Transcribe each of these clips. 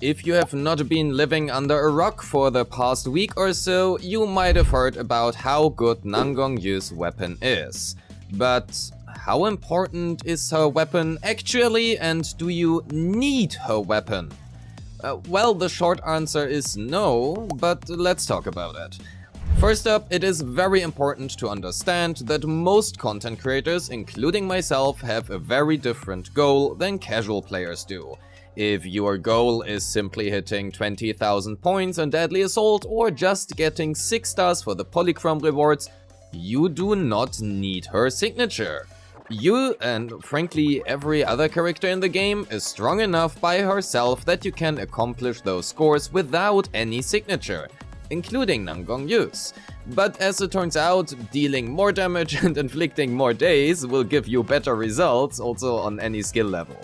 if you have not been living under a rock for the past week or so, you might have heard about how good Nangong Yu's weapon is. But how important is her weapon actually, and do you need her weapon? Well, the short answer is no, but let's talk about it. First up, it is very important to understand that most content creators, including myself, have a very different goal than casual players do. If your goal is simply hitting 20,000 points on Deadly Assault or just getting 6 stars for the Polychrome rewards, you do not need her signature. You, and frankly every other character in the game, is strong enough by herself that you can accomplish those scores without any signature, including Nangong Yu's. But as it turns out, dealing more damage and inflicting more days will give you better results also on any skill level.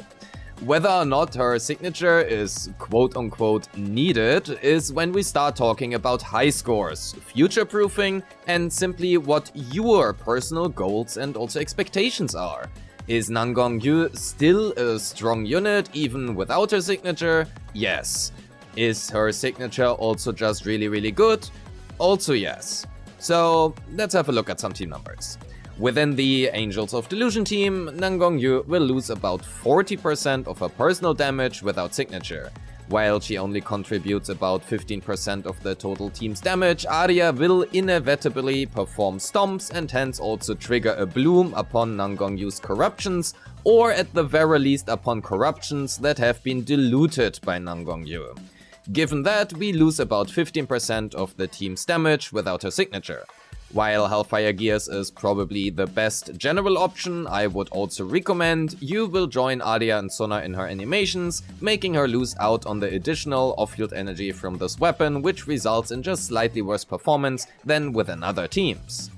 Whether or not her signature is quote-unquote needed is when we start talking about high scores, future-proofing, and simply what your personal goals and also expectations are. Is Nangong Yu still a strong unit even without her signature? Yes. Is her signature also just really good? Also yes. So let's have a look at some team numbers. Within the Angels of Delusion team, Nangong Yu will lose about 40% of her personal damage without signature. While she only contributes about 15% of the total team's damage, Aria will inevitably perform stomps and hence also trigger a bloom upon Nangong Yu's corruptions, or at the very least upon corruptions that have been diluted by Nangong Yu. Given that, we lose about 15% of the team's damage without her signature. While Hellfire Gears is probably the best general option, I would also recommend you will join Aria and Sona in her animations, making her lose out on the additional off-field energy from this weapon, which results in just slightly worse performance than within other teams.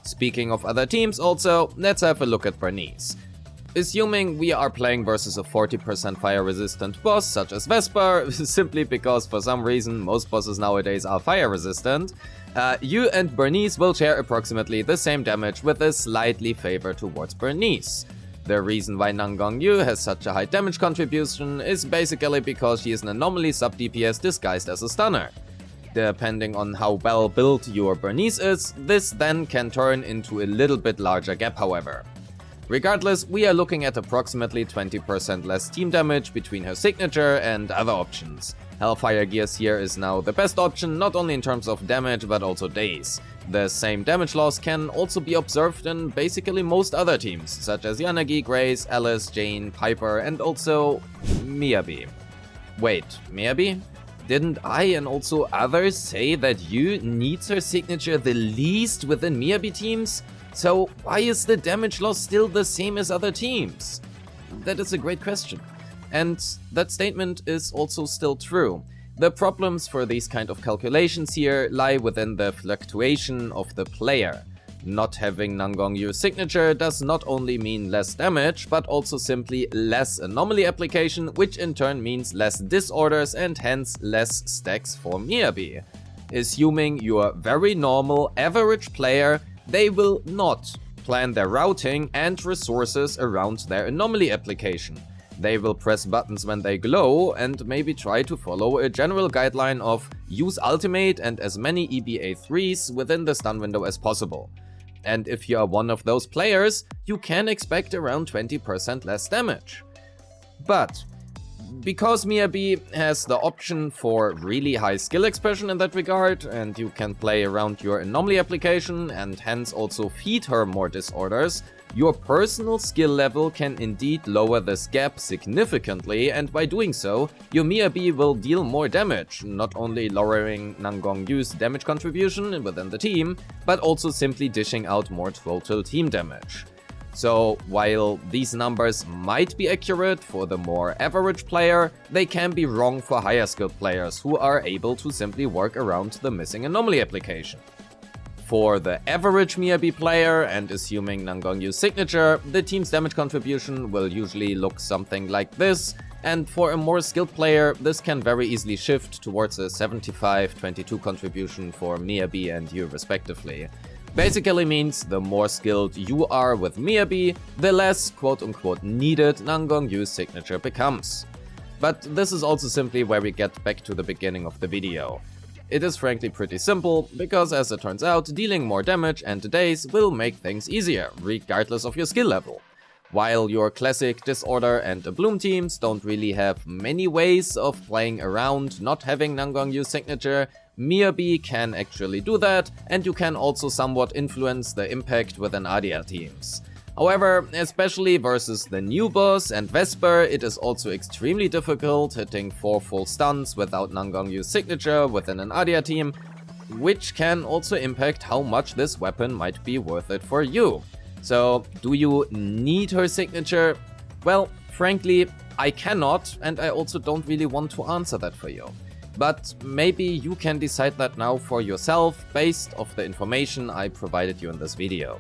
Speaking of other teams also, let's have a look at Burnice. Assuming we are playing versus a 40% fire resistant boss such as Vesper, simply because for some reason most bosses nowadays are fire resistant, you and Burnice will share approximately the same damage with a slightly favor towards Burnice. The reason why Nangong Yu has such a high damage contribution is basically because she is an anomaly sub-DPS disguised as a stunner. Depending on how well built your Burnice is, this then can turn into a little bit larger gap however. Regardless, we are looking at approximately 20% less team damage between her signature and other options. Hellfire Gears here is now the best option, not only in terms of damage but also days. The same damage loss can also be observed in basically most other teams, such as Yanagi, Grace, Alice, Jane, Piper, and also Miyabi. Wait, Miyabi? Didn't I and also others say that Yu needs her signature the least within Miyabi teams? So why is the damage loss still the same as other teams? That is a great question. And that statement is also still true. The problems for these kind of calculations here lie within the fluctuation of the player. Not having Nangong Yu's signature does not only mean less damage, but also simply less anomaly application, which in turn means less disorders and hence less stacks for Miyabi. Assuming you are a very normal, average player, they will not plan their routing and resources around their anomaly application. They will press buttons when they glow and maybe try to follow a general guideline of use ultimate and as many EBA 3s within the stun window as possible. And if you are one of those players, you can expect around 20% less damage. But because Miyabi has the option for really high skill expression in that regard, and you can play around your anomaly application and hence also feed her more disorders, your personal skill level can indeed lower this gap significantly, and by doing so, your Miyabi will deal more damage, not only lowering Nangong Yu's damage contribution within the team, but also simply dishing out more total team damage. So while these numbers might be accurate for the more average player, they can be wrong for higher skilled players who are able to simply work around the missing anomaly application. For the average Miyabi player, and assuming Nangong Yu's signature, the team's damage contribution will usually look something like this, and for a more skilled player, this can very easily shift towards a 75-22 contribution for Miyabi and Yu respectively. Basically means the more skilled you are with Miyabi, the less quote-unquote needed Nangong Yu's signature becomes. But this is also simply where we get back to the beginning of the video. It is frankly pretty simple, because as it turns out, dealing more damage and daze will make things easier, regardless of your skill level. While your classic Disorder and a Bloom teams don't really have many ways of playing around not having Nangong Yu's signature, Miyabi can actually do that, and you can also somewhat influence the impact within Aria teams. However, especially versus the new boss and Vesper, it is also extremely difficult hitting 4 full stuns without Nangong Yu's signature within an Aria team, which can also impact how much this weapon might be worth it for you. So, do you need her signature? Well, frankly, I cannot, and I also don't really want to answer that for you. But maybe you can decide that now for yourself, based off the information I provided you in this video.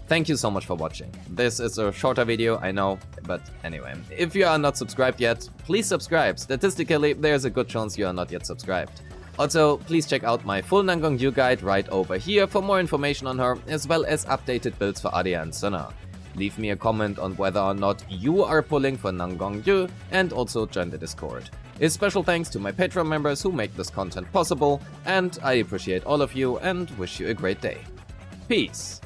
Thank you so much for watching. This is a shorter video, I know, but anyway. If you are not subscribed yet, please subscribe. Statistically, there's a good chance you are not yet subscribed. Also, please check out my full Nangong Yu guide right over here for more information on her, as well as updated builds for Aria and Senna. Leave me a comment on whether or not you are pulling for Nangong Yu, and also join the Discord. A special thanks to my Patreon members who make this content possible, and I appreciate all of you and wish you a great day. Peace!